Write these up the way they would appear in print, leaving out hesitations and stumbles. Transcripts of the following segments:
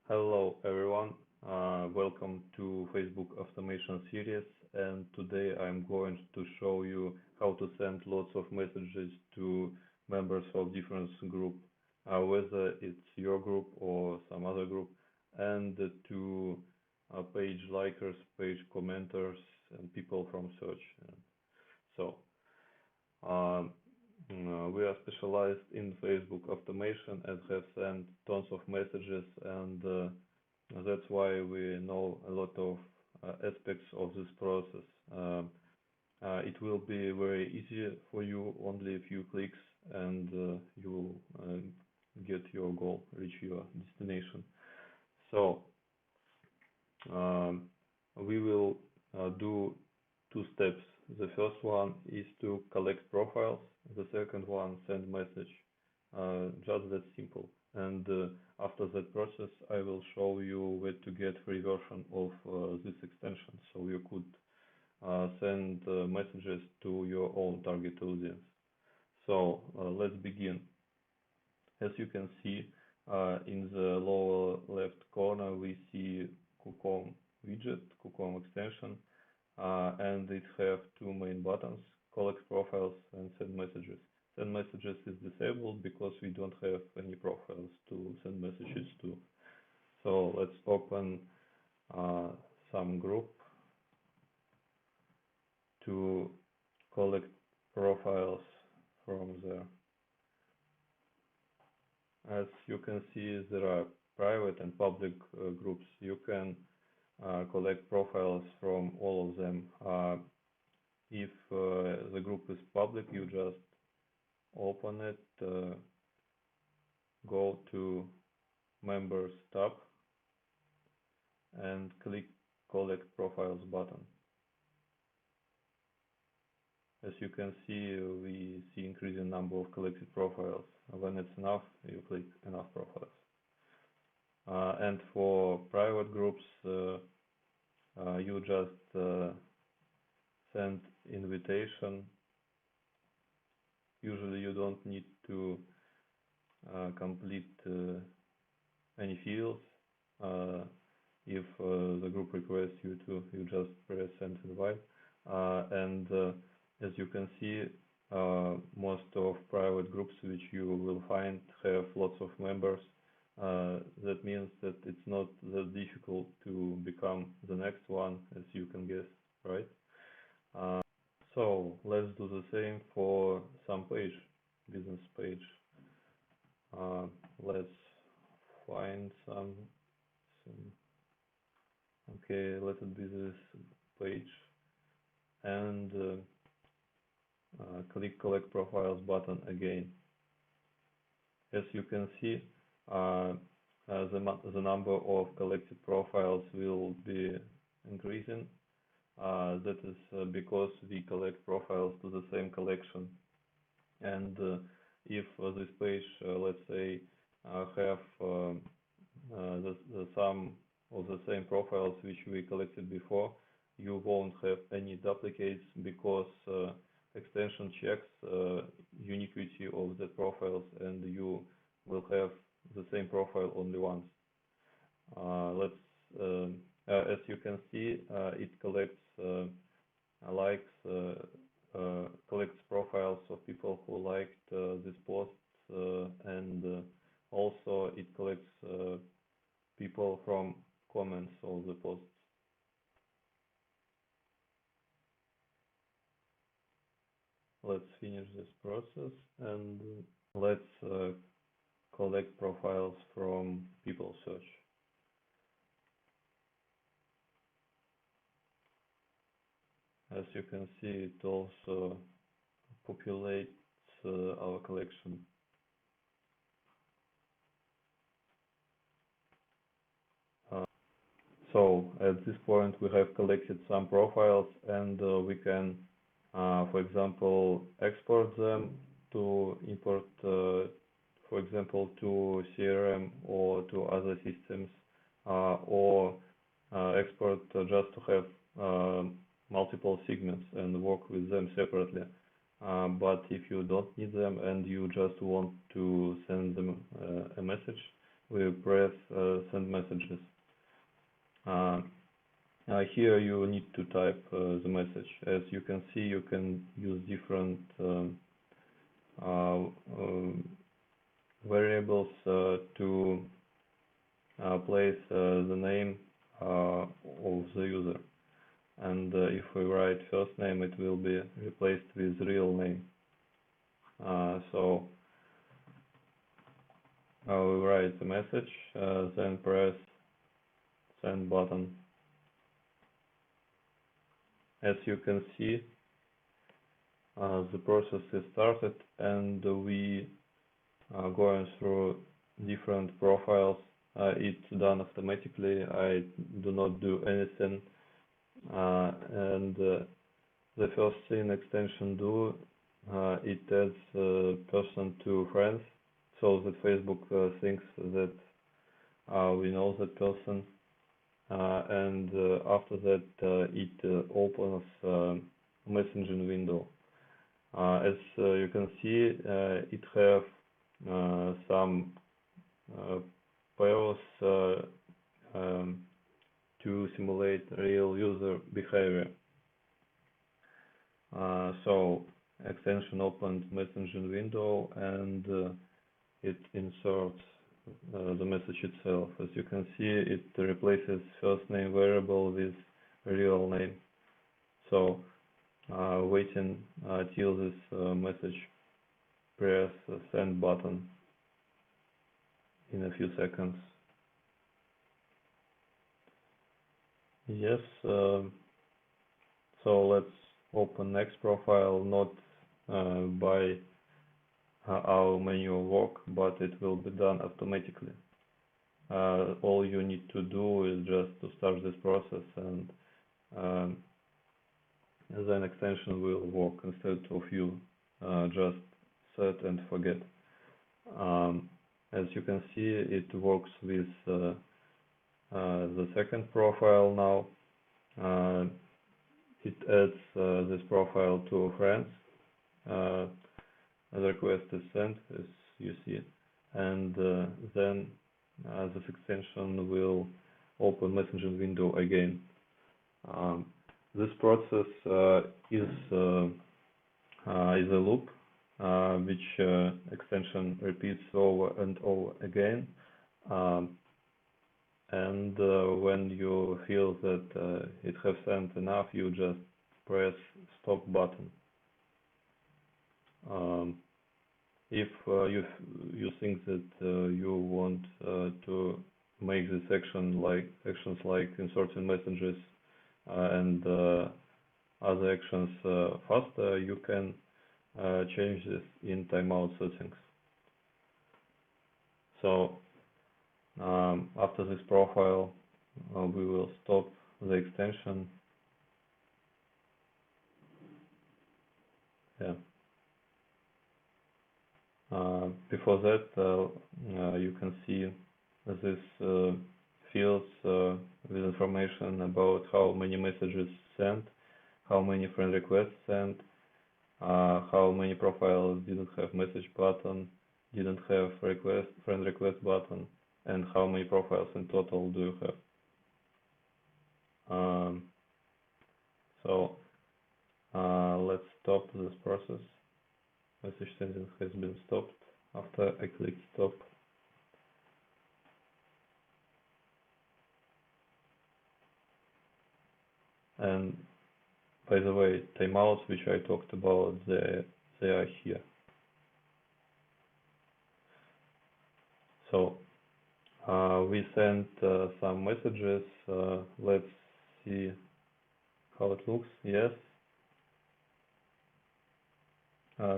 Hello everyone, welcome to Facebook automation series, and today I'm going to show you how to send lots of messages to members of different group, whether it's your group or some other group, and to page likers, page commenters, and people from search. So um, we are specialized in Facebook automation and have sent tons of messages, and that's why we know a lot of aspects of this process. It will be very easy for you, only a few clicks, and you will get your goal, reach your destination. So um, we will do two steps. The first one is to collect profiles. The second one, send message. Just that simple. And after that process, I will show you where to get free version of this extension, so you could send messages to your own target audience. So let's begin. As you can see, in the lower left corner, we see KuCom widget, KuCom extension, and it have two main buttons: collect profiles and send messages. Send messages is disabled because we don't have any profiles to send messages to. So let's open some group to collect profiles from there. As you can see, there are private and public groups. You can collect profiles from all of them. If the group is public, you just open it, go to members tab and click collect profiles button. As you can see, we see increasing number of collected profiles. When it's enough, you click enough profiles. And for private groups, you just send invitation. Usually you don't need to complete any fields. If the group requests you to, you just press send invite. And as you can see, most of private groups which you will find have lots of members. That means that it's not that difficult to become the next one, as you can guess, right? So let's do the same for some page, business page. Let's find some. Okay, let it be this page, and click collect profiles button again. As you can see, the number of collected profiles will be increasing. That is because we collect profiles to the same collection. And if this page, let's say, have the sum of the same profiles which we collected before, you won't have any duplicates, because extension checks uniquity of the profiles, and you will have the same profile only once. As you can see, it collects likes, collects profiles of people who liked this post, and also it collects people from comments of the posts. Let's finish this process, and let's collect profiles from people search. As you can see, it also populates our collection. So at this point, we have collected some profiles, and we can, for example, export them to import, for example, to CRM or to other systems, or export just to have multiple segments and work with them separately. But if you don't need them and you just want to send them a message, we press send messages. Here you need to type the message. As you can see, you can use different variables to place the name of the user. And if we write first name, it will be replaced with real name. So we write the message, then press send button. As you can see, the process is started, and we are going through different profiles. It's done automatically. I do not do anything. And the first thing extension do, it adds person to friends, so that Facebook thinks that we know that person. And after that, it opens messaging window. As you can see, it have some pairs to simulate real user behavior. So extension opens messaging window, and it inserts the message itself. As you can see, it replaces first name variable with real name. So waiting till this message, press send button in a few seconds. Yes, so let's open next profile, not by our manual work, but it will be done automatically. All you need to do is just to start this process, and then extension will work instead of you just set and forget. As you can see, it works with the second profile now. It adds this profile to friends. The request is sent, as you see, and then this extension will open messaging window again. This process is a loop which extension repeats over and over again. And when you feel that it has sent enough, you just press stop button. If you think that you want to make this actions like inserting messages and other actions faster, you can change this in timeout settings. So after this profile, we will stop the extension. Yeah. Before that, you can see this fields with information about how many messages sent, how many friend requests sent, how many profiles didn't have message button, didn't have friend request button, and how many profiles in total do you have. So let's stop this process. Message sending has been stopped after I click stop. And by the way, timeouts which I talked about, they are here. So we sent some messages. Let's see how it looks. Yes.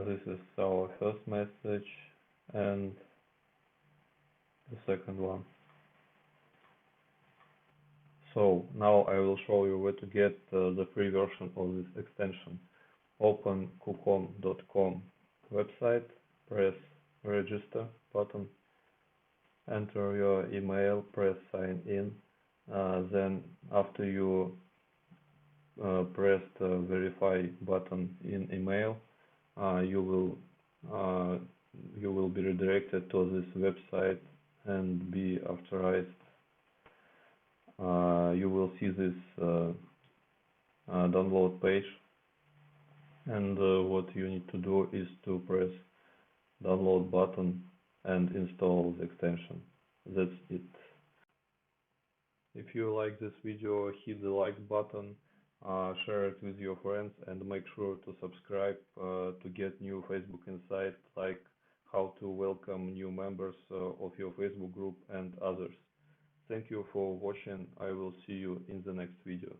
This is our first message and the second one. So now I will show you where to get the free version of this extension. Open kukom.com website, press register button, enter your email, press sign in. Then after you press the verify button in email, you will be redirected to this website and be authorized, you will see this download page, and what you need to do is to press download button and install the extension. That's it. If you like this video, hit the like button, share it with your friends, and make sure to subscribe to get new Facebook insights like how to welcome new members of your Facebook group and others. Thank you for watching. I will see you in the next video.